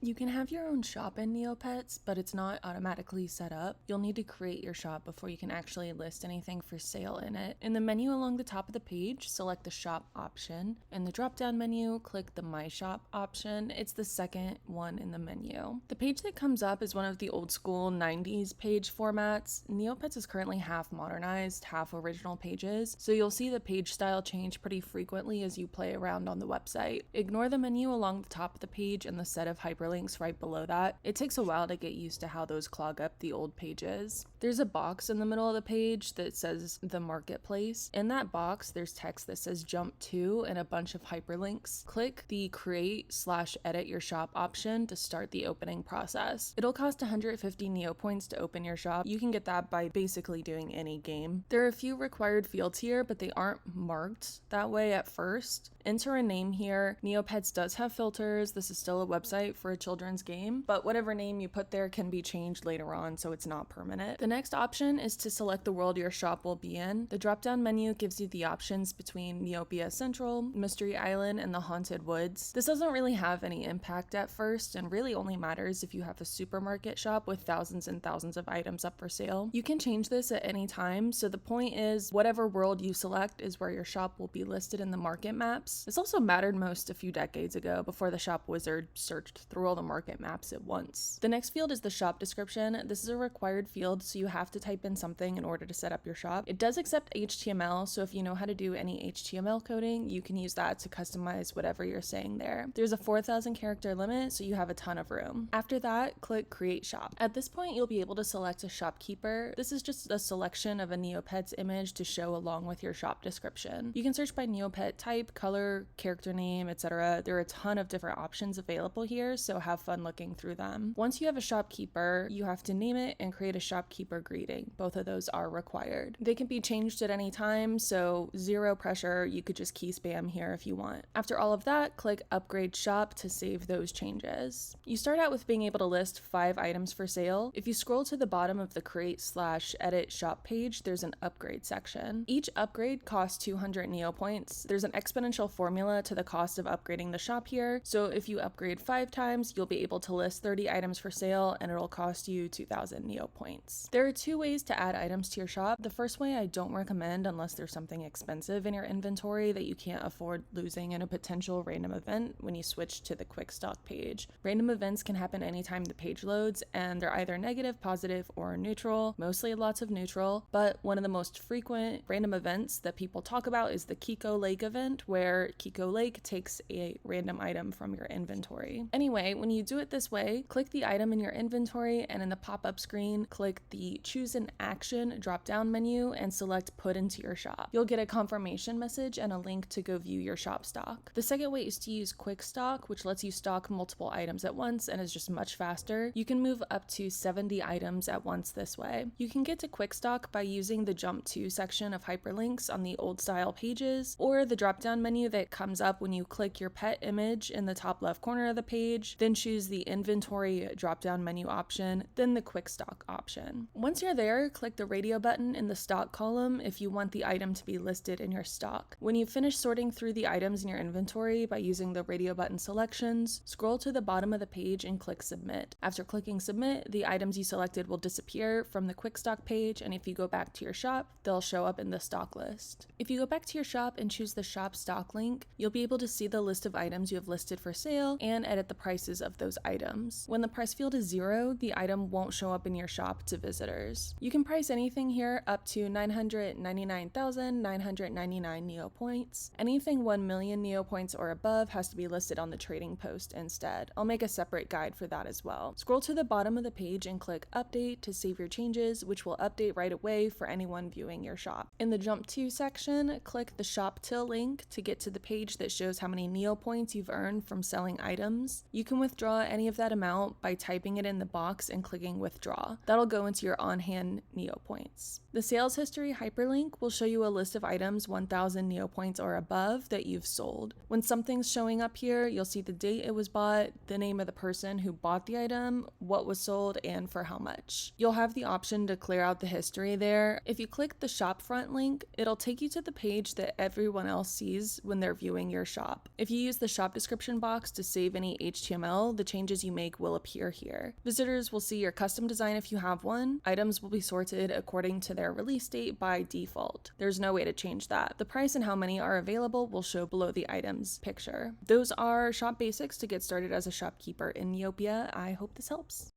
You can have your own shop in Neopets, but it's not automatically set up. You'll need to create your shop before you can actually list anything for sale in it. In the menu along the top of the page, select the shop option. In the drop-down menu, click the My Shop option. It's the second one in the menu. The page that comes up is one of the old school 90s page formats. Neopets is currently half modernized, half original pages, so you'll see the page style change pretty frequently as you play around on the website. Ignore the menu along the top of the page and the set of hyperlinks right below that. It takes a while to get used to how those clog up the old pages. There's a box in the middle of the page that says the marketplace. In that box, there's text that says jump to and a bunch of hyperlinks. Click the create/edit your shop option to start the opening process. It'll cost 150 Neopoints to open your shop. You can get that by basically doing any game. There are a few required fields here, but they aren't marked that way at first. Enter a name here. Neopets does have filters. This is still a website for a children's game, but whatever name you put there can be changed later on, so it's not permanent. The next option is to select the world your shop will be in. The drop-down menu gives you the options between Neopia Central, Mystery Island, and the Haunted Woods. This doesn't really have any impact at first, and really only matters if you have a supermarket shop with thousands and thousands of items up for sale. You can change this at any time, so the point is whatever world you select is where your shop will be listed in the market maps. This also mattered most a few decades ago, before the shop wizard searched through all the market maps at once. The next field is the shop description. This is a required field, so you have to type in something in order to set up your shop. It does accept HTML, so if you know how to do any HTML coding, you can use that to customize whatever you're saying there. There's a 4,000 character limit, so you have a ton of room. After that, click Create Shop. At this point, you'll be able to select a Shopkeeper. This is just a selection of a Neopets image to show along with your shop description. You can search by Neopet type, color, character name, etc. There are a ton of different options available here, so have fun looking through them. Once you have a shopkeeper, you have to name it and create a shopkeeper greeting. Both of those are required. They can be changed at any time, so zero pressure. You could just key spam here if you want. After all of that, click Upgrade Shop to save those changes. You start out with being able to list 5 items for sale. If you scroll to the bottom of the Create/Edit Shop page, there's an upgrade section. Each upgrade costs 200 Neopoints. There's an exponential formula to the cost of upgrading the shop here, so if you upgrade 5 times, you'll be able to list 30 items for sale and it'll cost you 2,000 Neopoints. There are 2 ways to add items to your shop. The first way I don't recommend unless there's something expensive in your inventory that you can't afford losing in a potential random event when you switch to the quick stock page. Random events can happen anytime the page loads, and they're either negative, positive, or neutral, mostly lots of neutral, but one of the most frequent random events that people talk about is the Kiko Lake event, where Kiko Lake takes a random item from your inventory. Anyway, when you do it this way, click the item in your inventory, and in the pop-up screen, click the Choose an Action drop-down menu and select Put into your shop. You'll get a confirmation message and a link to go view your shop stock. The second way is to use Quick Stock, which lets you stock multiple items at once and is just much faster. You can move up to 70 items at once this way. You can get to Quick Stock by using the Jump To section of hyperlinks on the old style pages, or the drop-down menu that comes up when you click your pet image in the top left corner of the page, then choose the Inventory drop-down menu option, then the Quick Stock option. Once you're there, click the radio button in the stock column if you want the item to be listed in your stock. When you finish sorting through the items in your inventory by using the radio button selections, scroll to the bottom of the page and click Submit. After clicking Submit, the items you selected will disappear from the Quick Stock page, and if you go back to your shop, they'll show up in the stock list. If you go back to your shop and choose the Shop Stock link, you'll be able to see the list of items you have listed for sale and edit the prices of those items. When the price field is 0, the item won't show up in your shop to visitors. You can price anything here up to 999,999 Neopoints. Anything 1 million Neopoints or above has to be listed on the trading post instead. I'll make a separate guide for that as well. Scroll to the bottom of the page and click Update to save your changes, which will update right away for anyone viewing your shop. In the Jump To section, click the Shop Till link to get to the page that shows how many Neopoints you've earned from selling items. You can withdraw any of that amount by typing it in the box and clicking Withdraw. That'll go into your on-hand Neopoints. The Sales History hyperlink will show you a list of items 1,000 Neopoints or above that you've sold. When something's showing up here, you'll see the date it was bought, the name of the person who bought the item, what was sold, and for how much. You'll have the option to clear out the history there. If you click the Shopfront link, it'll take you to the page that everyone else sees when they're viewing your shop. If you use the shop description box to save any HTML, the changes you make will appear here. Visitors will see your custom design if you have one. Items will be sorted according to their release date by default. There's no way to change that. The price and how many are available will show below the items picture. Those are shop basics to get started as a shopkeeper in Neopia. I hope this helps.